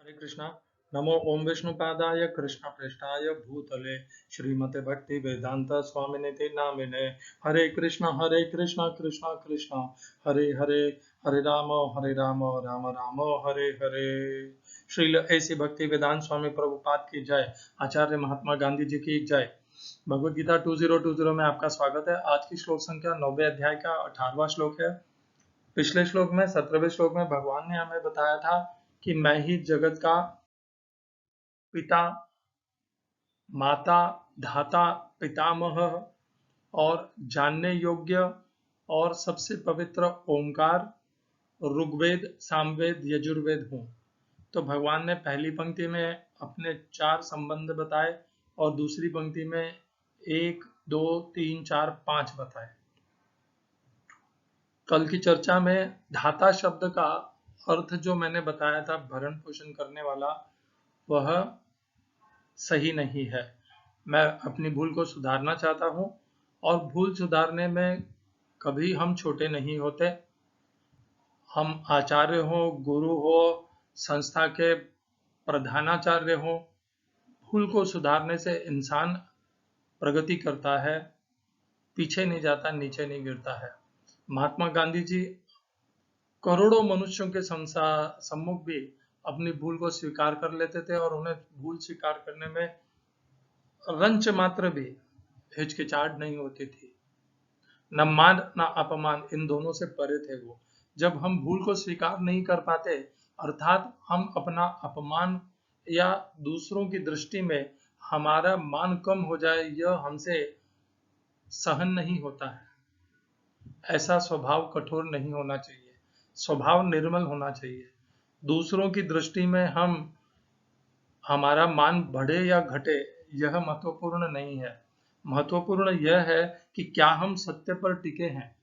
हरे कृष्णा। नमो ओम विष्णुपादाय कृष्ण पृष्ठाय भूतले श्रीमते भक्ति वेदांत स्वामिनिति नामिने। हरे कृष्णा कृष्णा कृष्णा हरे हरे, हरे राम राम राम हरे हरे। श्रील ऐसी भक्ति वेदांत स्वामी प्रभुपाद की जय। आचार्य महात्मा गांधी जी की जय। भगवद गीता 2020 में आपका स्वागत है। आज की श्लोक संख्या 9वें अध्याय का 18वां श्लोक है। पिछले श्लोक में 17वें श्लोक में भगवान ने हमें बताया था कि मैं ही जगत का पिता, माता, धाता, पितामह और जानने योग्य और सबसे पवित्र ओंकार ऋग्वेद, सामवेद, यजुर्वेद हूँ। तो भगवान ने पहली पंक्ति में अपने 4 संबंध बताए और दूसरी पंक्ति में 1, 2, 3, 4, 5 बताए। कल की चर्चा में धाता शब्द का अर्थ जो मैंने बताया था भरण पोषण करने वाला, वह सही नहीं है। मैं अपनी भूल को सुधारना चाहता हूँ और भूल सुधारने में कभी हम छोटे नहीं होते। हम आचार्य हो, गुरु हो, संस्था के प्रधानाचार्य हो, भूल को सुधारने से इंसान प्रगति करता है, पीछे नहीं जाता, नीचे नहीं गिरता है। महात्मा गांधी जी करोड़ों मनुष्यों के सम्मुख भी अपनी भूल को स्वीकार कर लेते थे और उन्हें भूल स्वीकार करने में रंच मात्र भी हिचकिचाहट नहीं होती थी। न मान न अपमान, इन दोनों से परे थे वो। जब हम भूल को स्वीकार नहीं कर पाते, अर्थात हम अपना अपमान या दूसरों की दृष्टि में हमारा मान कम हो जाए, यह हमसे सहन नहीं होता है। ऐसा स्वभाव कठोर नहीं होना चाहिए, स्वभाव निर्मल होना चाहिए। दूसरों की दृष्टि में हमारा मान बढ़े या घटे, यह महत्वपूर्ण नहीं है। महत्वपूर्ण यह है कि क्या हम सत्य पर टिके हैं।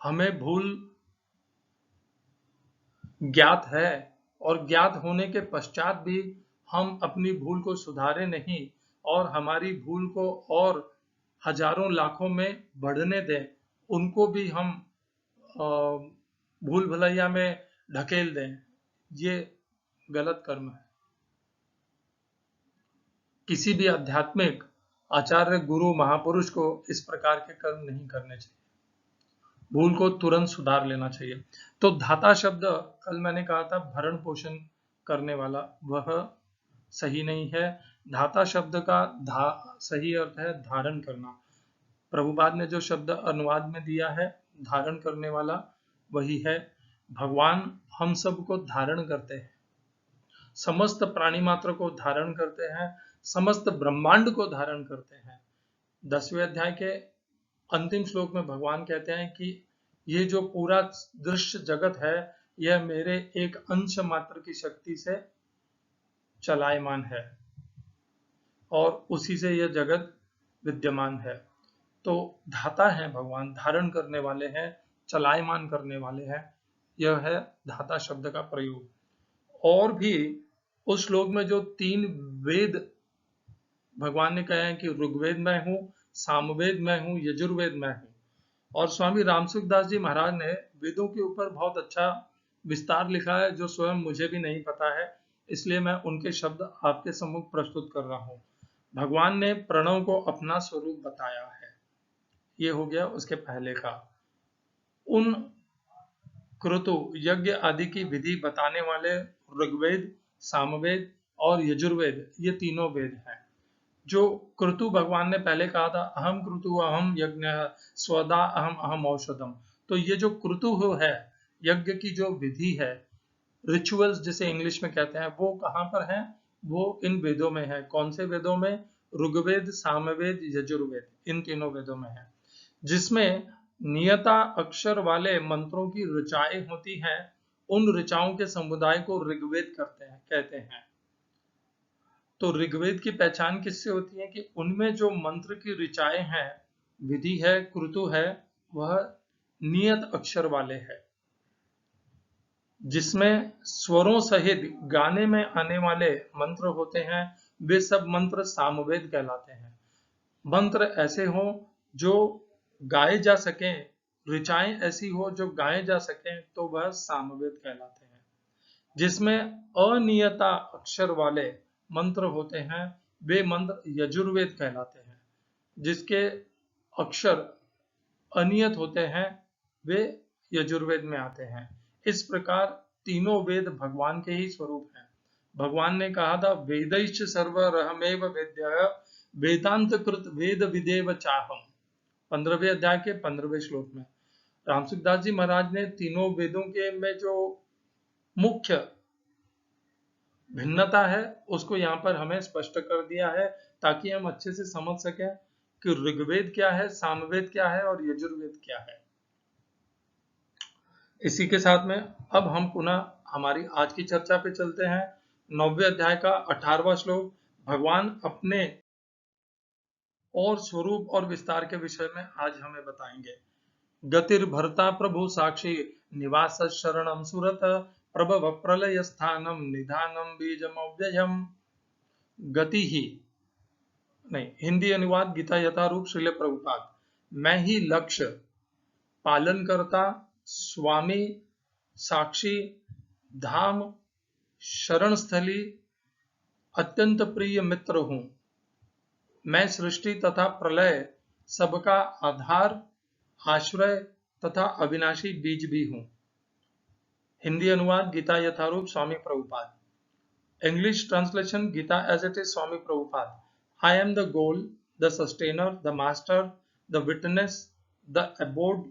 हमें भूल ज्ञात है और ज्ञात होने के पश्चात भी हम अपनी भूल को सुधारे नहीं और हमारी भूल को और हजारों लाखों में बढ़ने दें, उनको भी हम भूल भलैया में ढकेल दें, ये गलत कर्म है। किसी भी आध्यात्मिक आचार्य, गुरु, महापुरुष को इस प्रकार के कर्म नहीं करने चाहिए। भूल को तुरंत सुधार लेना चाहिए। तो धाता शब्द, कल मैंने कहा था भरण पोषण करने वाला, वह सही नहीं है। धाता शब्द का सही अर्थ है धारण करना। प्रभुपाद ने जो शब्द अनुवाद में दिया है धारण करने वाला, वही है। भगवान हम सब को धारण करते हैं, समस्त प्राणी मात्र को धारण करते हैं, समस्त ब्रह्मांड को धारण करते हैं। 10वें अध्याय के अंतिम श्लोक में भगवान कहते हैं कि ये जो पूरा दृश्य जगत है, यह मेरे एक अंश मात्र की शक्ति से चलायमान है और उसी से यह जगत विद्यमान है। तो धाता है भगवान, धारण करने वाले हैं, चलायमान करने वाले हैं। यह है धाता शब्द का प्रयोग। और भी उस श्लोक में जो 3 वेद भगवान ने कहा है कि ऋग्वेद मैं हूँ, सामवेद मैं हूँ, यजुर्वेद मैं हूँ। और स्वामी रामसुखदास जी महाराज ने वेदों के ऊपर बहुत अच्छा विस्तार लिखा है, जो स्वयं मुझे भी नहीं पता है, इसलिए मैं उनके शब्द आपके सम्मुख प्रस्तुत कर रहा हूँ। भगवान ने प्रणव को अपना स्वरूप बताया है। ये हो गया उसके पहले का। उन क्रतु यज्ञ आदि की विधि बताने वाले ऋग्वेद, सामवेद और यजुर्वेद, ये तीनों वेद हैं। जो क्रतु भगवान ने पहले कहा था, अहम क्रतु अहम यज्ञ स्वदा अहम अहम औषधम। तो ये जो क्रतु है, यज्ञ की जो विधि है, रिचुअल्स जिसे इंग्लिश में कहते हैं, वो कहाँ पर है? वो इन वेदों में है। कौन से वेदों में? ऋग्वेद, सामवेद, यजुर्वेद, इन तीनों वेदों में है, जिसमें नियता अक्षर वाले मंत्रों की ऋचाएं होती हैं। उन ऋचाओं के समुदाय को ऋग्वेद कहते हैं। तो ऋग्वेद की पहचान किससे होती है कि उनमें जो मंत्र की ऋचाएं हैं, विधि है, क्रतु है, वह नियत अक्षर वाले हैं, जिसमें स्वरों सहित गाने में आने वाले मंत्र होते हैं। वे सब मंत्र सामवेद कहलाते हैं। मंत्र ऐसे हो जो गाए जा सकें, ऋचाएं ऐसी हो जो गाए जा सकें, तो वह सामवेद कहलाते हैं। जिसमें अनियता अक्षर वाले मंत्र होते हैं वे मंत्र यजुर्वेद कहलाते हैं। जिसके अक्षर अनियत होते हैं वे यजुर्वेद में आते हैं। इस प्रकार तीनों वेद भगवान के ही स्वरूप हैं। भगवान ने कहा था वेदैश्च सर्वरहमेव वेद्यः वेदांत कृत वेद विदेव चाहम, 15वें अध्याय के 15वें श्लोक में रामसुखदास जी महाराज ने तीनों वेदों के में जो मुख्य भिन्नता है उसको यहाँ पर हमें स्पष्ट कर दिया है, ताकि हम अच्छे से समझ सकें कि ऋग्वेद क्या है, सामवेद क्या है और यजुर्वेद क्या है। इसी के साथ में अब हम पुनः हमारी आज की चर्चा पे चलते हैं। 9वें अध्याय का 18वां श्लोक भगवान अपने और स्वरूप और विस्तार के विषय में आज हमें बताएंगे। गतिर्भर्ता प्रभु साक्षी निवास शरणम सुरत प्रभव प्रलय स्थानम निधानम बीजम अव्ययम। गति ही नहीं, हिंदी अनुवाद गीता यथारूप श्रील प्रभुपाद। मैं ही लक्ष्य, पालन करता, स्वामी, साक्षी, धाम, शरण स्थली, अत्यंत प्रिय मित्र हूं। मैं सृष्टि तथा प्रलय सबका आधार, आश्रय तथा अविनाशी बीज भी हूं। हिंदी अनुवाद गीता यथारूप स्वामी Prabhupada. English translation Gita as it is Swami Prabhupada. I am the goal, the sustainer, the master, the witness, the abode,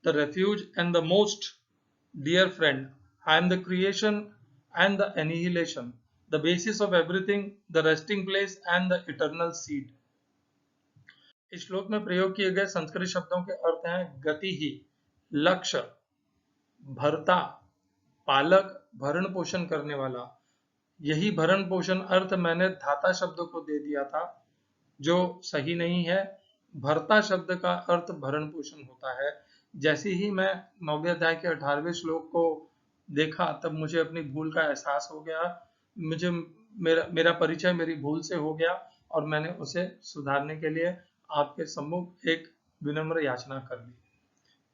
the refuge and the most dear friend. I am the creation and the annihilation, the basis of everything, the resting place and the eternal seed. इस श्लोक में प्रयोग किए गए संस्कृत शब्दों के अर्थ हैं गति ही, लक्ष्य, भर्ता, पालक, भरण पोषण करने वाला। यही भरण पोषण अर्थ मैंने धाता शब्द को दे दिया था, जो सही नहीं है। भर्ता शब्द का अर्थ भरण पोषण होता है। जैसे ही मैं 9वें अध्याय के 18वें श्लोक को देखा तब मुझे अपनी भूल का एहसास हो गया। मुझे मेरा परिचय मेरी भूल से हो गया और मैंने उसे सुधारने के लिए आपके सम्मुख एक विनम्र याचना कर ली।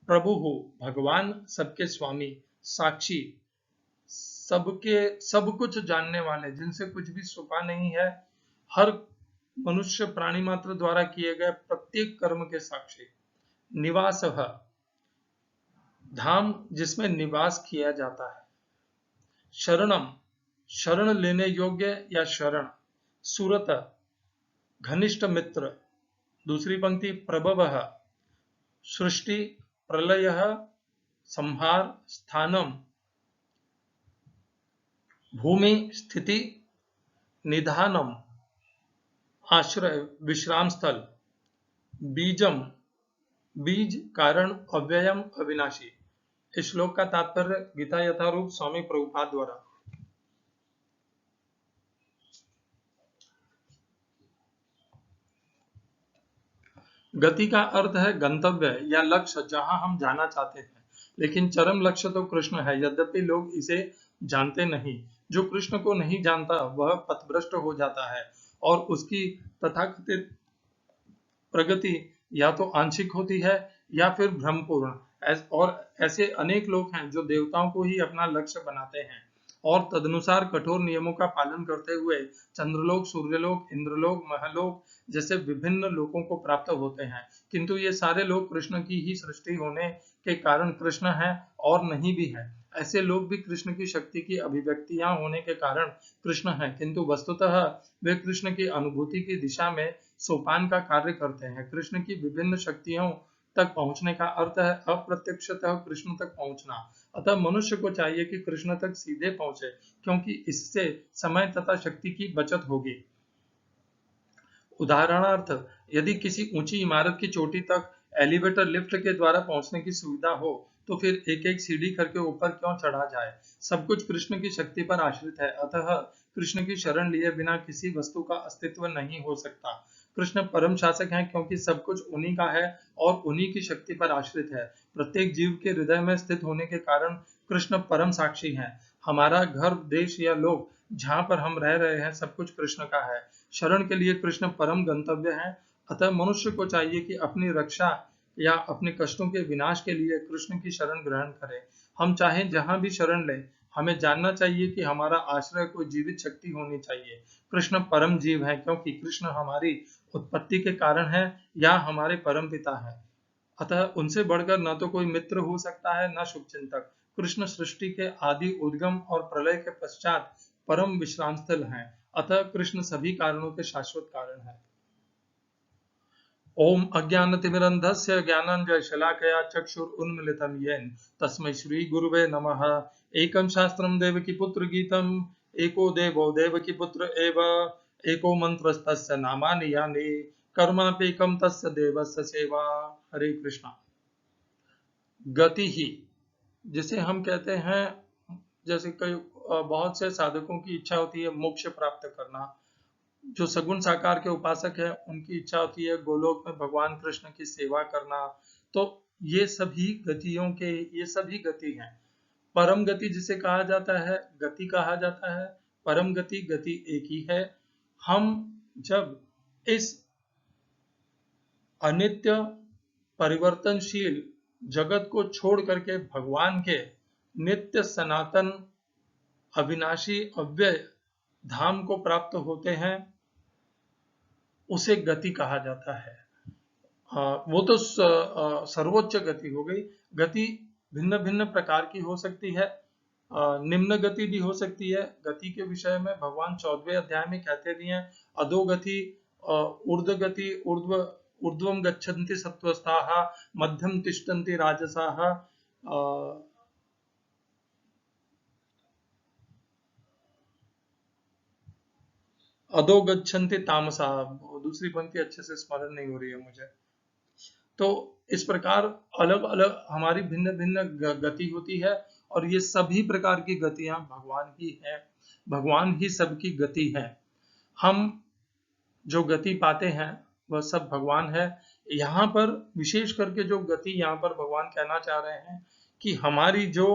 प्रभु हो, भगवान सबके स्वामी, साक्षी, सबके सब कुछ जानने वाले, जिनसे कुछ भी छुपा नहीं है, हर मनुष्य प्राणी मात्र द्वारा किए गए प्रत्येक कर्म के साक्षी। निवास, धाम जिसमें निवास किया जाता है। शरणम, शरण लेने योग्य या शरण। सुरत, घनिष्ठ मित्र। दूसरी पंक्ति प्रभव, सृष्टि, प्रलय, संहार, स्थानम, भूमि, स्थिति, निधानम, आश्रय, विश्राम स्थल, बीजम, बीज, कारण, अव्ययम, अविनाशी। इस श्लोक का तात्पर्य गीता यथारूप स्वामी प्रभुपाद द्वारा। गति का अर्थ है गंतव्य या लक्ष्य, जहां हम जाना चाहते हैं। लेकिन चरम लक्ष्य तो कृष्ण है, यद्यपि लोग इसे जानते नहीं। जो कृष्ण को नहीं जानता वह पथभ्रष्ट हो जाता है और उसकी तथाकथित प्रगति या तो आंशिक होती है या फिर भ्रमपूर्ण। और ऐसे अनेक लोग हैं जो देवताओं को ही अपना लक्ष्य बनाते हैं और तदनुसार कठोर नियमों का पालन करते हुए चंद्रलोक, सूर्यलोक, इंद्रलोक, महलोक जैसे विभिन्न लोकों को प्राप्त होते हैं। किंतु ये सारे लोग कृष्ण की ही सृष्टि होने के कारण कृष्ण है और नहीं भी है। ऐसे लोग भी कृष्ण की शक्ति की अभिव्यक्तियां होने के कारण कृष्ण है, किंतु वस्तुतः वे कृष्ण की अनुभूति की दिशा में सोपान का कार्य करते हैं। कृष्ण की विभिन्न शक्तियों तक पहुंचने का अर्थ है अप्रत्यक्षतः कृष्ण तक पहुंचना। अतः मनुष्य को चाहिए कि कृष्ण तक सीधे पहुंचे, क्योंकि इससे समय तथा शक्ति की बचत होगी। उदाहरणार्थ, यदि किसी ऊंची इमारत की चोटी तक एलिवेटर लिफ्ट के द्वारा पहुंचने की सुविधा हो तो फिर एक एक सीढ़ी करके ऊपर क्यों चढ़ा जाए। सब कुछ कृष्ण की शक्ति पर आश्रित है, अतः कृष्ण की शरण लिए बिना किसी वस्तु का अस्तित्व नहीं हो सकता। कृष्ण परम शासक हैं, क्योंकि सब कुछ उन्हीं का है और उन्हीं की शक्ति पर आश्रित है। प्रत्येक जीव के हृदय में स्थित होने के कारण कृष्ण परम साक्षी हैं। हमारा घर, देश या लोक जहाँ पर हम रह रहे हैं, सब कुछ कृष्ण का है। शरण के लिए कृष्ण परम गंतव्य है। अतः मनुष्य को चाहिए कि अपनी रक्षा या अपने कष्टों के विनाश के लिए कृष्ण की शरण ग्रहण करें। हम चाहे जहां भी शरण लें, हमें जानना चाहिए कि हमारा आश्रय कोई जीवित शक्ति होनी चाहिए। कृष्ण परम जीव है, क्योंकि कृष्ण हमारी उत्पत्ति के कारण है या हमारे परम पिता है। अतः उनसे बढ़कर न तो कोई मित्र हो सकता है न शुभचिंतक। कृष्ण सृष्टि के आदि, उद्गम और प्रलय के पश्चात परम विश्राम स्थल है। अतः कृष्ण सभी कारणों के शाश्वत कारण है। ओम अज्ञानतिमिरन्धस्य ज्ञानाञ्जनशलाकया चक्षुरुन्मीलितं येन तस्मै श्रीगुरुवे नमः। एकं शास्त्रं देवकीपुत्रगीतम् एको देवो देवकीपुत्र एव एको मन्त्रस्तस्य नामानि यानि कर्माप्येकं तस्य देवस्य सेवा। हरे कृष्णा। गति ही जिसे हम कहते हैं, जैसे कई बहुत से साधकों की इच्छा होती है मोक्ष प्राप्त करना। जो सगुण साकार के उपासक है उनकी इच्छा होती है गोलोक में भगवान कृष्ण की सेवा करना। तो ये सभी गति हैं। परम गति जिसे कहा जाता है, गति कहा जाता है। परम गति एक ही है। हम जब इस अनित्य परिवर्तनशील जगत को छोड़ करके भगवान के नित्य सनातन अविनाशी अव्यय धाम को प्राप्त होते हैं, उसे गति कहा जाता है। वो तो सर्वोच्च गति हो गई। गति भिन्न भिन्न प्रकार की हो सकती है। निम्न गति भी हो सकती है। गति के विषय में भगवान 14वें अध्याय में कहते भी हैं, अधोगति, ऊर्ध्वगति, ऊर्ध्वम गच्छन्ति सत्वस्थाः, मध्यम तिष्ठन्ति राजसाः, अधो गच्छन्ति तामसाः। दूसरी पंक्ति अच्छे से स्मरण नहीं हो रही है मुझे। तो इस प्रकार अलग अलग हमारी भिन्न भिन्न गति होती है, और ये सभी प्रकार की गतियां भगवान ही है। भगवान ही सबकी गति है। हम जो गति पाते हैं वह सब भगवान है। यहाँ पर विशेष करके जो गति यहाँ पर भगवान कहना चाह रहे हैं कि हमारी जो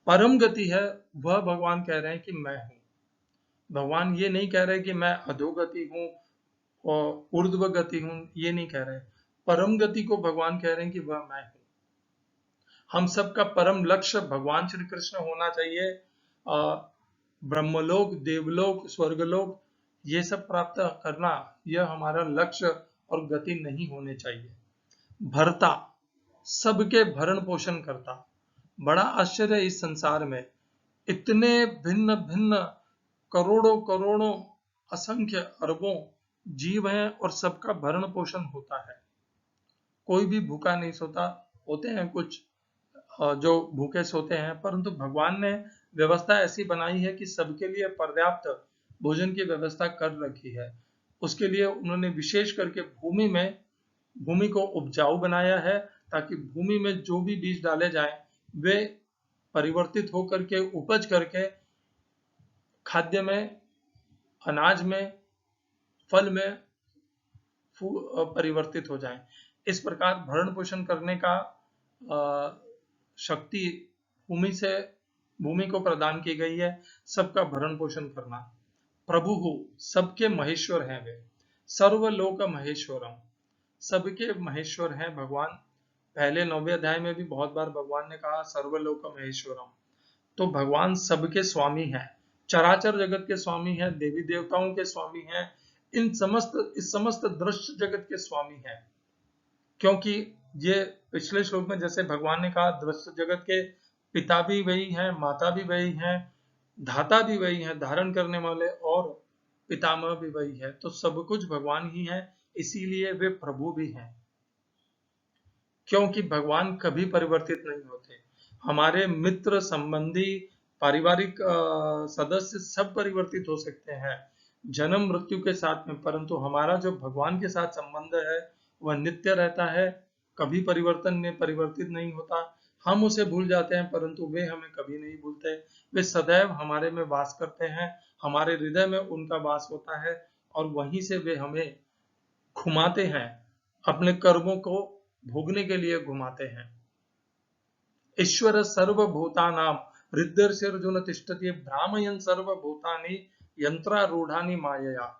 परम गति है वह भगवान कह रहे हैं कि मैं हूं। भगवान ये नहीं कह रहे कि मैं अधोगति हूं और ऊर्ध्व गति हूं, ये नहीं कह रहे। परम गति को भगवान कह रहे हैं कि वह मैं हूं। हम सबका परम लक्ष्य भगवान श्री कृष्ण होना चाहिए। ब्रह्मलोक, देवलोक, स्वर्गलोक, ये सब प्राप्त करना, यह हमारा लक्ष्य और गति नहीं होने चाहिए। भरता, सबके भरण पोषण करता। बड़ा आश्चर्य इस संसार में इतने भिन्न भिन्न करोड़ों करोड़ों असंख्य अरबों जीव हैं और सबका भरण पोषण होता है। कोई भी भूखा नहीं सोता। होते हैं कुछ जो भूखे सोते हैं, परंतु भगवान ने व्यवस्था ऐसी बनाई है कि सबके लिए पर्याप्त भोजन की व्यवस्था कर रखी है। उसके लिए उन्होंने विशेष करके भूमि को उपजाऊ बनाया है, ताकि भूमि में जो भी बीज डाले जाएं वे परिवर्तित होकर के उपज करके खाद्य में, अनाज में, फल में परिवर्तित हो जाएं। इस प्रकार भरण पोषण करने का शक्ति भूमि को प्रदान की गई है, सबका भरण पोषण करना। प्रभु सबके महेश्वर हैं वे, सर्वलोक महेश्वरम, सबके महेश्वर हैं भगवान। पहले 9वें अध्याय में भी बहुत बार भगवान ने कहा सर्वलोक महेश्वरम। तो भगवान सबके स्वामी हैं, चराचर जगत के स्वामी हैं, देवी देवताओं के स्वामी हैं, इस समस्त दृश्य जगत के स्वामी हैं। क्योंकि ये पिछले श्लोक में जैसे भगवान ने कहा दृश्य जगत के पिता भी वही हैं, माता भी वही हैं, धाता भी वही हैं, धारण करने वाले, और पितामह भी वही है। तो सब कुछ भगवान ही है, इसीलिए वे प्रभु भी हैं। क्योंकि भगवान कभी परिवर्तित नहीं होते। हमारे मित्र, संबंधी, पारिवारिक सदस्य सब परिवर्तित हो सकते हैं जन्म मृत्यु के साथ में, परंतु हमारा जो भगवान के साथ संबंध है वह नित्य रहता है, कभी परिवर्तित नहीं होता। हम उसे भूल जाते हैं परंतु वे हमें कभी नहीं भूलते। वे सदैव हमारे में वास करते हैं, हमारे हृदय में उनका वास होता है, और वहीं से वे हमें घुमाते हैं, अपने कर्मों को भोगने के लिए घुमाते हैं। ईश्वर सर्वभूतानां हृदयर्षिर्जुन तिष्ठति भ्रामयन् सर्वभूतानि यंत्रारूढ़ानि मायया।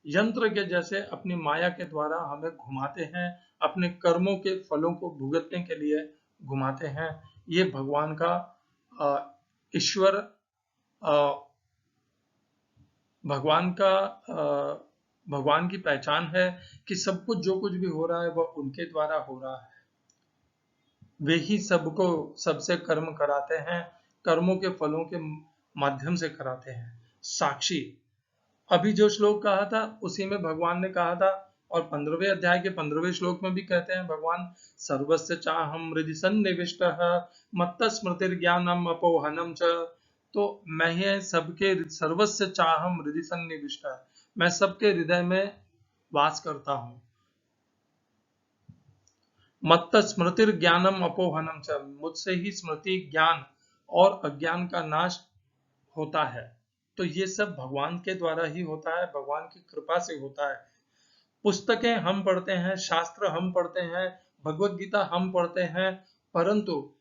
यंत्र के जैसे अपनी माया के द्वारा हमें घुमाते हैं, अपने कर्मों के फलों को भुगतने के लिए घुमाते हैं। ये भगवान का ईश्वर भगवान की पहचान है कि सब कुछ जो कुछ भी हो रहा है वह उनके द्वारा हो रहा है। वे ही सबको सबसे कर्म कराते हैं, कर्मों के फलों के माध्यम से कराते हैं। साक्षी, अभी जो श्लोक कहा था उसी में भगवान ने कहा था, और 15वें अध्याय के 15वें श्लोक में भी कहते हैं भगवान, सर्वस्य चाहम हृदि सन्निविष्टः मत्तः स्मृतिर्ज्ञानम अपोहनम च। तो मैं ही सबके, सर्वस्य चाहम हृदि सन्निविष्टः, मैं सबके हृदय में वास करता हूँ। मत्तः स्मृतिर्ज्ञानम अपोहनम च, मुझसे ही स्मृति, ज्ञान और अज्ञान का नाश होता है। तो ये सब भगवान के द्वारा ही होता है, भगवान की कृपा से होता है। पुस्तकें हम पढ़ते हैं, शास्त्र हम पढ़ते हैं, भगवत गीता हम पढ़ते हैं, परंतु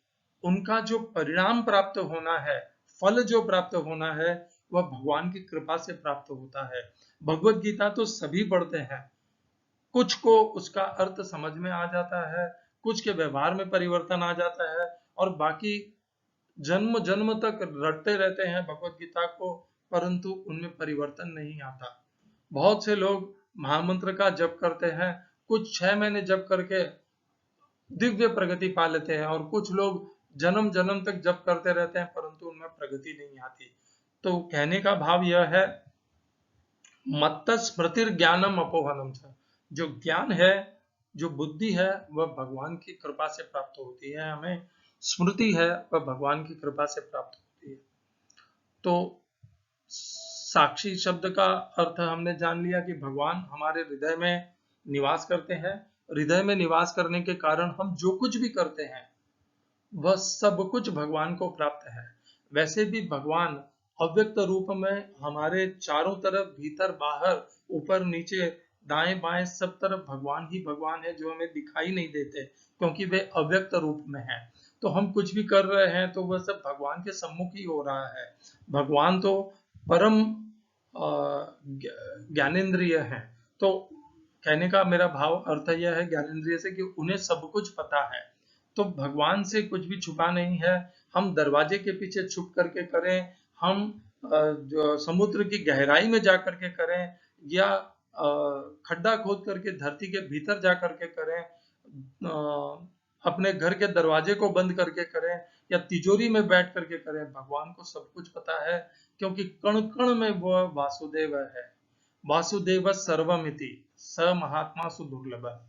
उनका जो परिणाम प्राप्त होना है, फल जो प्राप्त होना है, वह भगवान की कृपा से प्राप्त होता है। भगवत गीता तो सभी पढ़ते हैं, कुछ को उसका अर्थ समझ में आ जाता है, कुछ के व्यवहार में परिवर्तन आ जाता है, और बाकी जन्म जन्म तक रटते रहते हैं भगवत गीता को, परंतु उनमें परिवर्तन नहीं आता। बहुत से लोग महामंत्र का जप करते हैं, कुछ 6 महीने जप करके दिव्य प्रगति पा लेते हैं, और कुछ लोग जन्म जन्म तक जप करते रहते हैं परंतु उनमें प्रगति नहीं आती। तो कहने का भाव यह है, मत्तः स्मृतिर्ज्ञानम अपोहनम च, जो ज्ञान है, जो बुद्धि है, वह भगवान की कृपा से प्राप्त होती है। हमें स्मृति है, वह भगवान की कृपा से प्राप्त होती है। तो साक्षी शब्द का अर्थ हमने जान लिया कि भगवान हमारे हृदय में निवास करते हैं। हृदय में निवास करने के कारण हम जो कुछ भी करते हैं वह सब कुछ भगवान को प्राप्त है। वैसे भी भगवान अव्यक्त रूप में हमारे चारों तरफ, भीतर बाहर, ऊपर नीचे, दाएं बाएं, सब तरफ भगवान ही भगवान है, जो हमें दिखाई नहीं देते क्योंकि वे अव्यक्त रूप में हैं। तो हम कुछ भी कर रहे हैं तो वह सब भगवान के सम्मुख ही हो रहा है। भगवान तो परम ज्ञानेंद्रिय हैं। तो कहने का मेरा भाव अर्थ यह है ज्ञानेंद्रिय से, कि उन्हें सब कुछ पता है। तो भगवान से कुछ भी छुपा नहीं है। हम दरवाजे के पीछे छुप करके करें, हम जो समुद्र की गहराई में जा करके करें, या खड्डा खोद करके धरती के भीतर जा करके करें, अपने घर के दरवाजे को बंद करके करें, या तिजोरी में बैठ करके करें, भगवान को सब कुछ पता है, क्योंकि कण कण में वह वासुदेव है। वासुदेव सर्वमिति स महात्मा सुदुर्लभ।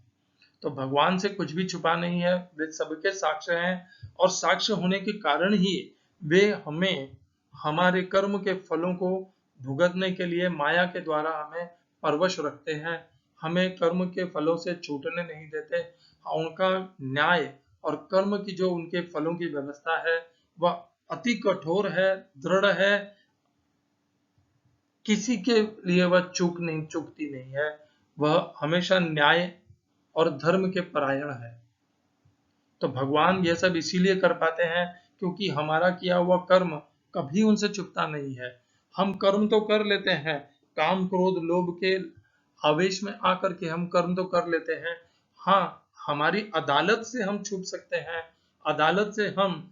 तो भगवान से कुछ भी छुपा नहीं है, वे सबके साक्ष्य हैं, और साक्ष्य होने के कारण ही वे हमें हमारे कर्म के फलों को भुगतने के लिए माया के द्वारा हमें परवश रखते हैं, हमें कर्म के फलों से छूटने नहीं देते। उनका न्याय और कर्म की जो उनके फलों की व्यवस्था है वह अति कठोर है, दृढ़ है, किसी के लिए वह चूकती नहीं है, वह हमेशा न्याय और धर्म के परायण है। तो भगवान यह सब इसीलिए कर पाते हैं क्योंकि हमारा किया हुआ कर्म कभी उनसे चुकता नहीं है। हम कर्म तो कर लेते हैं, काम क्रोध लोभ के आवेश में आकर के हम कर्म तो कर लेते हैं। हाँ, हमारी अदालत से हम छूट सकते हैं, अदालत से हम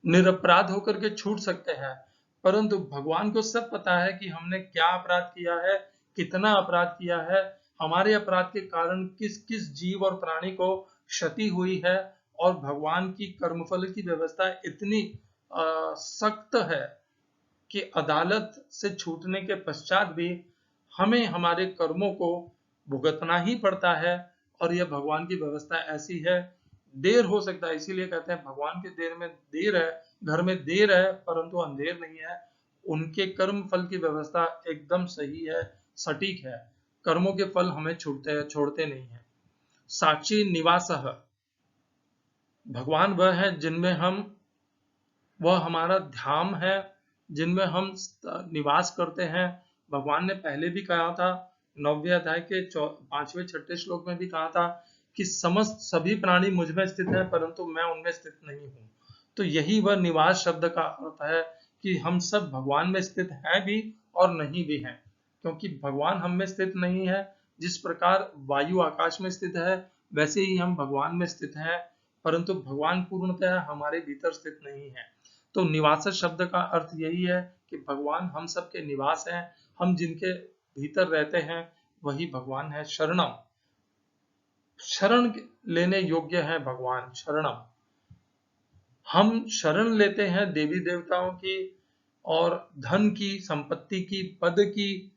निरपराध होकर के छूट सकते हैं, परंतु भगवान को सब पता है कि हमने क्या अपराध किया है, कितना अपराध किया है, हमारे अपराध के कारण किस किस जीव और प्राणी को क्षति हुई है। और भगवान की कर्मफल की व्यवस्था इतनी सख्त है कि अदालत से छूटने के पश्चात भी हमें हमारे कर्मों को भुगतना ही पड़ता है। और यह भगवान की व्यवस्था ऐसी है। देर हो सकता है, इसीलिए कहते हैं भगवान के देर में देर है, घर में देर है परंतु अंधेर नहीं है। उनके कर्म फल की व्यवस्था एकदम सही है, सटीक है। कर्मों के फल हमें छोड़ते नहीं है। साक्षी निवासः, भगवान वह है जिनमें हम, वह हमारा धाम है, जिनमें हम निवास करते हैं। भगवान ने पहले भी कहा था, 9वें अध्याय के 5वें 6ठे श्लोक में भी कहा था कि समस्त सभी प्राणी मुझ में स्थित है परंतु मैं उनमें स्थित नहीं हूँ। तो यही वह निवास शब्द का अर्थ है कि हम सब भगवान में स्थित हैं भी और नहीं भी हैं। क्योंकि भगवान हम में स्थित नहीं है, जिस प्रकार वायु आकाश में स्थित है वैसे ही हम भगवान में स्थित हैं, परंतु भगवान पूर्णतः हमारे भीतर स्थित नहीं है। तो निवास शब्द का अर्थ यही है कि भगवान हम सबके निवास हैं, हम जिनके भीतर रहते हैं वही भगवान है। शरणम, शरण लेने योग्य है भगवान। शरणम, हम शरण लेते हैं देवी देवताओं की और धन की, संपत्ति की, पद की।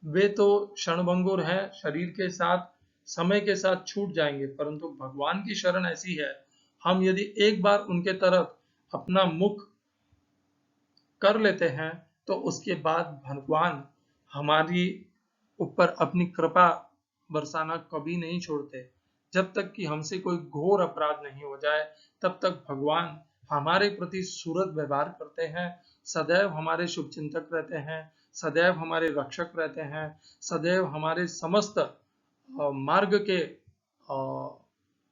वे तो क्षणभंगुर हैं, शरीर के साथ, समय के साथ छूट जाएंगे, परंतु भगवान की शरण ऐसी है, हम यदि एक बार उनके तरफ अपना मुख कर लेते हैं तो उसके बाद भगवान हमारी ऊपर अपनी कृपा बरसाना कभी नहीं छोड़ते। जब तक कि हमसे कोई घोर अपराध नहीं हो जाए तब तक भगवान हमारे प्रति सुहृद व्यवहार करते हैं, सदैव हमारे शुभचिंतक रहते हैं, सदैव हमारे रक्षक रहते हैं, सदैव हमारे समस्त मार्ग के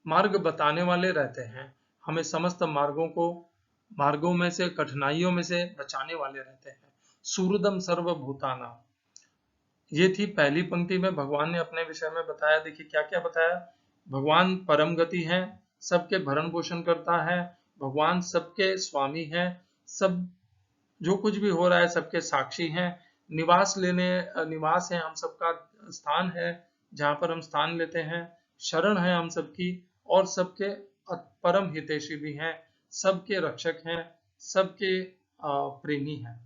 मार्ग बताने वाले रहते हैं, हमें समस्त मार्गों में से, कठिनाइयों में से बचाने वाले रहते हैं। सूरदम सर्वभूताना, ये थी पहली पंक्ति में भगवान ने अपने विषय में बताया। देखिए क्या क्या बताया। भगवान परम गति है, सबके भरण पोषण करता है, भगवान सबके स्वामी है, सब जो कुछ भी हो रहा है सबके साक्षी हैं, निवास है हम सबका, स्थान है जहाँ पर हम स्थान लेते हैं, शरण है हम सबकी, और सबके परम हितैषी भी हैं, सबके रक्षक हैं, सबके प्रेमी हैं,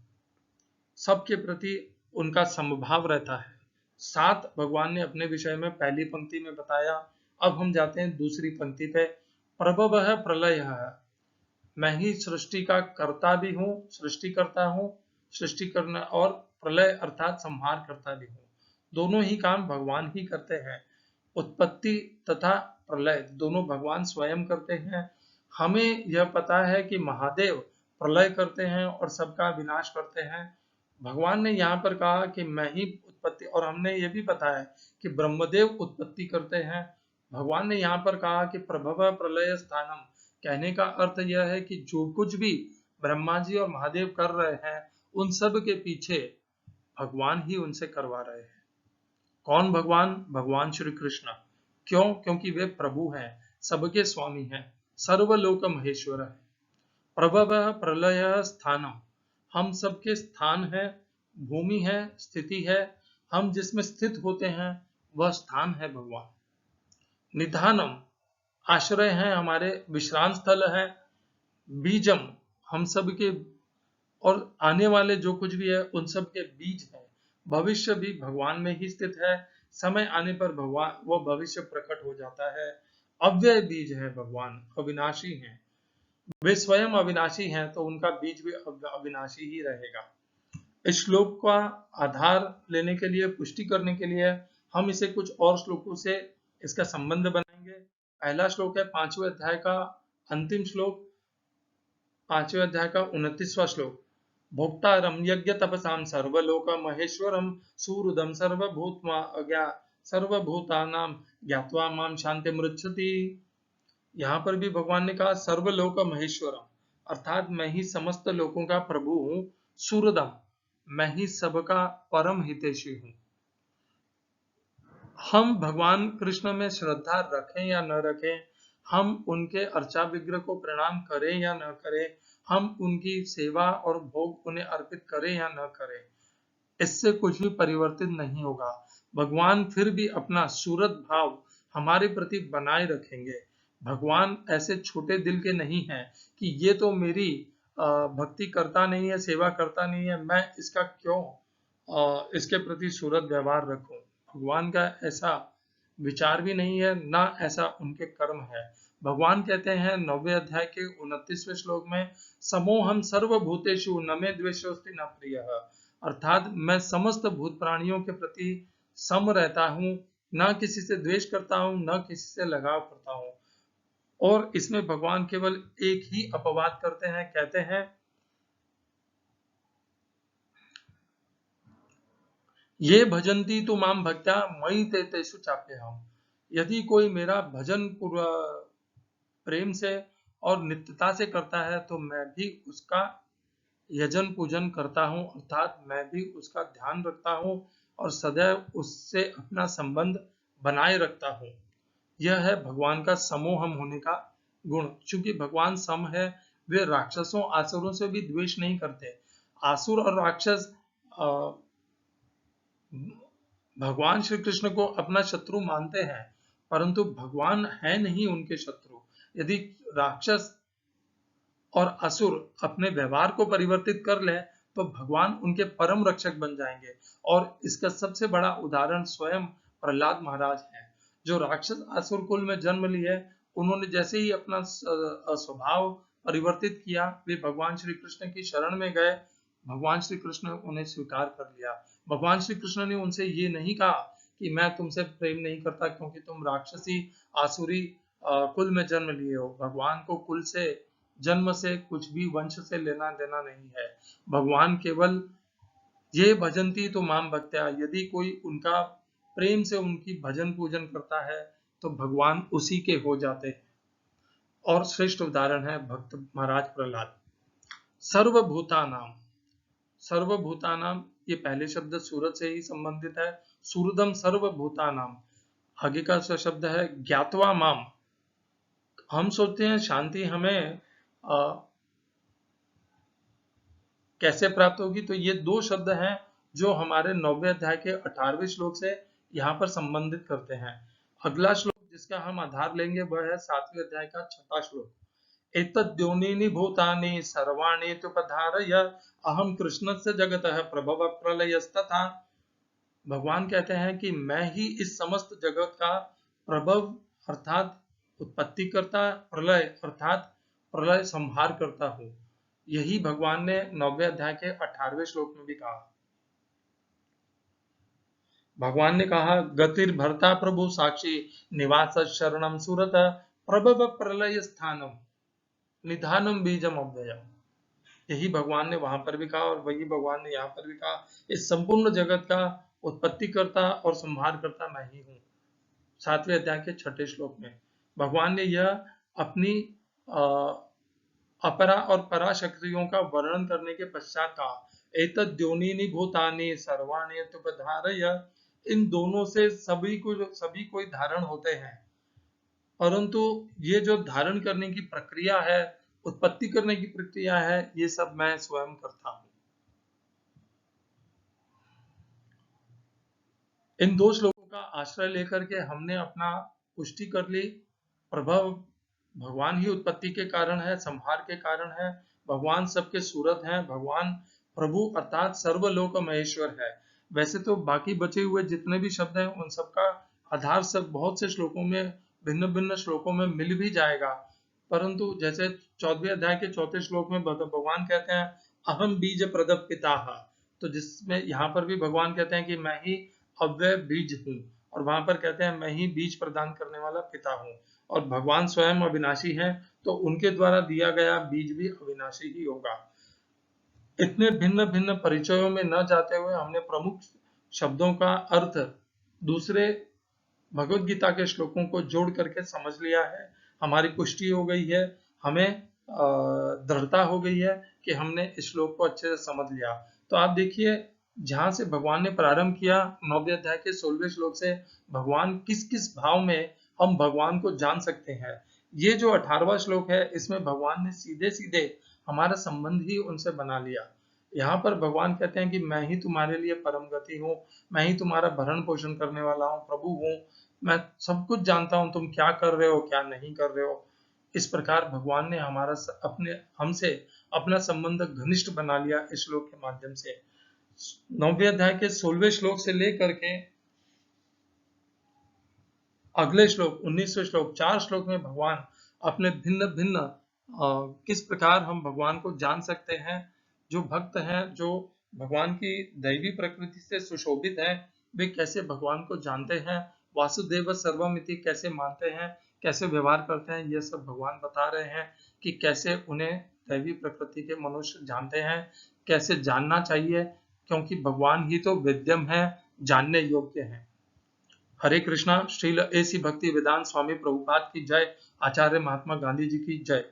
सबके प्रति उनका समभाव रहता है। सात भगवान ने अपने विषय में पहली पंक्ति में बताया। अब हम जाते हैं दूसरी पंक्ति पे। प्रभवः प्रलयः, मैं ही सृष्टि का कर्ता भी हूँ, सृष्टि करता हूँ, सृष्टि करना, और प्रलय अर्थात संहार करता भी हूँ। दोनों ही काम भगवान ही करते हैं। उत्पत्ति तथा प्रलय दोनों भगवान स्वयं करते हैं। हमें यह पता है कि महादेव प्रलय करते हैं और सबका विनाश करते हैं। भगवान ने यहाँ पर कहा कि मैं ही उत्पत्ति, और हमने ये भी बताया कि ब्रह्मदेव उत्पत्ति करते हैं। भगवान ने यहाँ पर कहा कि प्रभव प्रलय स्थानम, कहने का अर्थ यह है कि जो कुछ भी ब्रह्मा जी और महादेव कर रहे हैं उन सब के पीछे भगवान ही उनसे करवा रहे हैं। कौन भगवान? भगवान श्री कृष्ण। क्यों? क्योंकि वे प्रभु हैं, सबके स्वामी हैं, सर्वलोक महेश्वर है। प्रभव प्रलय स्थानम, हम सबके स्थान है, भूमि है, स्थिति है, हम जिसमें स्थित होते हैं वह स्थान है भगवान। निधानम, आश्रय है हमारे, विश्राम स्थल है। बीजम, हम सब के और आने वाले जो कुछ भी है उन सब के बीज है। भविष्य भी भगवान में ही स्थित है, समय आने पर भगवान वो भविष्य प्रकट हो जाता है। अव्यय बीज है भगवान, अविनाशी हैं, वे स्वयं अविनाशी हैं तो उनका बीज भी अविनाशी ही रहेगा। इस श्लोक का आधार लेने के लिए, पुष्टि करने के लिए हम इसे कुछ और श्लोकों से इसका संबंध बनाएंगे। पहला श्लोक है 5वें अध्याय का अंतिम श्लोक, 5वें अध्याय का 29वां श्लोक। भोक्तारम यज्ञ तपसाम सर्वलोक महेश्वरम सूरदम सर्वभूतानाम ज्ञात्वा माम शांति मृच्छति। यहाँ पर भी भगवान ने कहा सर्वलोक महेश्वरम, अर्थात मैं ही समस्त लोकों का प्रभु हूँ। सूरदम, मैं ही सबका परम हितैषी हूँ। हम भगवान कृष्ण में श्रद्धा रखें या न रखें, हम उनके अर्चा विग्रह को प्रणाम करें या न करें, हम उनकी सेवा और भोग उन्हें अर्पित करें या न करें, इससे कुछ भी परिवर्तित नहीं होगा। भगवान फिर भी अपना सूरत भाव हमारे प्रति बनाए रखेंगे। भगवान ऐसे छोटे दिल के नहीं हैं कि ये तो मेरी भक्ति करता नहीं है, सेवा करता नहीं है, मैं इसका क्यों इसके प्रति सूरत व्यवहार रखूं। भगवान का ऐसा विचार भी नहीं है, ना ऐसा उनके कर्म है। भगवान कहते हैं 9वें अध्याय के 29वें श्लोक में, समोहम सर्वभूतेषु न मे द्वेषोस्ति न प्रियः, अर्थात मैं समस्त भूत प्राणियों के प्रति सम रहता हूँ, न किसी से द्वेष करता हूँ, न किसी से लगाव करता हूँ। और इसमें भगवान केवल एक ही अपवाद करते हैं, कहते हैं ये भजंती तो माम भक्त्या मयि ते तेषु चाप्यहम्, यदि कोई मेरा भजन प्रेम से और नित्यता से करता है तो मैं भी उसका यजन पूजन करता हूँ, अर्थात मैं भी उसका ध्यान रखता हूँ और सदैव उससे अपना संबंध बनाए रखता हूँ। यह है भगवान का समोहम होने का गुण। चूंकि भगवान सम है, वे राक्षसों आसुरों से भी द्वेष नहीं करते। आसुर और राक्षस भगवान श्री कृष्ण को अपना शत्रु मानते हैं, परंतु भगवान है नहीं उनके शत्रु। यदि राक्षस और असुर अपने व्यवहार को परिवर्तित कर ले तो भगवान उनके परम रक्षक बन जाएंगे। और इसका सबसे बड़ा उदाहरण स्वयं प्रहलाद महाराज हैं, जो राक्षस असुर कुल में जन्म लिए। उन्होंने जैसे ही अपना स्वभाव परिवर्तित किया, वे भगवान श्री कृष्ण की शरण में गए। भगवान श्री कृष्ण उन्हें स्वीकार कर लिया। भगवान श्री कृष्ण ने उनसे ये नहीं कहा कि मैं तुमसे प्रेम नहीं करता क्योंकि तुम राक्षसी आसुरी कुल में जन्म लिए हो। भगवान को कुल से, जन्म से, कुछ भी वंश से लेना देना नहीं है। भगवान केवल ये भजंती तो माम भक्त्या, यदि कोई उनका प्रेम से उनकी भजन पूजन करता है तो भगवान उसी के हो जाते हैं। और श्रेष्ठ उदाहरण है भक्त महाराज प्रहलाद। सर्वभूतानाम, सर्वभूतानाम ये पहले शब्द सूरत से ही संबंधित है। सूरदम सर्वभूतानाम, आगे का शब्द है ज्ञातवा माम। हम सोचते हैं शांति हमें कैसे प्राप्त होगी, तो ये दो शब्द हैं जो हमारे 9वें अध्याय के 18वें श्लोक से यहाँ पर संबंधित करते हैं। अगला श्लोक जिसका हम आधार लेंगे वह है 7वें अध्याय का 6वां श्लोक। एतद्योनीनि भूतानि सर्वाणि तुपधारय अहम कृष्णस्य जगतः प्रभव प्रलयस्तथा। भगवान कहते हैं कि मैं ही इस समस्त जगत का प्रभव अर्थात उत्पत्ति करता, प्रलय अर्थात प्रलय संहार करता हूँ। यही भगवान ने 9वें अध्याय के 18वें श्लोक में भी कहा। भगवान ने कहा गतिर भरता प्रभु साक्षी निवास शरणम सुरत प्रभव प्रलय स्थानम निधानम बीजम अव्ययम। यही भगवान ने वहां पर भी कहा और वही भगवान ने यहाँ पर भी कहा। इस संपूर्ण जगत का उत्पत्ति करता और संहार करता मैं ही हूँ। 7वें अध्याय के 6ठे श्लोक में भगवान ने यह अपनी अपरा और परा शक्तियों का वर्णन करने के पश्चात कहा एतद्योनीनि भूतानि सर्वाणि तुपधारय। इन दोनों से सभी कोई धारण होते हैं, परंतु ये जो धारण करने की प्रक्रिया है, उत्पत्ति करने की प्रक्रिया है, ये सब मैं स्वयं करता हूं। इन दो श्लोकों का आश्रय लेकर के हमने अपना पुष्टि कर ली। प्रभव भगवान ही उत्पत्ति के कारण है, संहार के कारण है। भगवान सबके सूरत हैं। भगवान प्रभु अर्थात सर्वलोक महेश्वर है। वैसे तो बाकी बचे हुए जितने भी शब्द हैं उन सबका आधार सब बहुत से श्लोकों में, भिन्न भिन्न श्लोकों में मिल भी जाएगा, परंतु जैसे 14वें अध्याय के 4थे श्लोक में भगवान कहते हैं अहम बीज प्रदप पिता, तो जिसमें यहाँ पर भी भगवान कहते हैं कि मैं ही अव्यय बीज हूँ, और वहां पर कहते हैं मैं ही बीज प्रदान करने वाला पिता हूँ। और भगवान स्वयं अविनाशी हैं, तो उनके द्वारा दिया गया बीज भी अविनाशी ही होगा। इतने भिन्न भिन्न परिचयों में न जाते हुए हमने प्रमुख शब्दों का अर्थ दूसरे भगवत गीता के श्लोकों को जोड़ करके समझ लिया है। हमारी पुष्टि हो गई है, हमें दृढ़ता हो गई है कि हमने इस श्लोक को अच्छे से समझ लिया। तो आप देखिए जहां से भगवान ने प्रारंभ किया 9वें अध्याय के 16वें श्लोक से, भगवान किस किस भाव में हम भगवान को जान सकते हैं। ये जो 18वां श्लोक है इसमें भगवान ने सीधे सीधे हमारा संबंध ही उनसे बना लिया। यहाँ पर भगवान कहते हैं कि मैं ही तुम्हारे लिए परम गति हूँ, मैं ही तुम्हारा भरण पोषण करने वाला हूँ, प्रभु हूँ, मैं सब कुछ जानता हूँ, तुम क्या कर रहे हो क्या नहीं कर रहे हो। इस प्रकार भगवान ने हमसे अपना संबंध घनिष्ठ बना लिया इस श्लोक के माध्यम से। 9वें अध्याय के 16वें श्लोक से लेकर के अगले श्लोक 19वें श्लोक, 4 श्लोक में भगवान अपने भिन्न भिन्न किस प्रकार हम भगवान को जान सकते हैं। जो भक्त हैं, जो भगवान की दैवी प्रकृति से सुशोभित हैं, वे कैसे भगवान को जानते हैं, वासुदेव सर्वमिति कैसे मानते हैं, कैसे व्यवहार करते हैं, ये सब भगवान बता रहे हैं कि कैसे उन्हें दैवी प्रकृति के मनुष्य जानते हैं, कैसे जानना चाहिए, क्योंकि भगवान ही तो वेद्यम है, जानने योग्य है। हरे कृष्णा। श्रील एसी भक्ति वेदांत स्वामी प्रभुपाद की जय। आचार्य महात्मा गांधी जी की जय।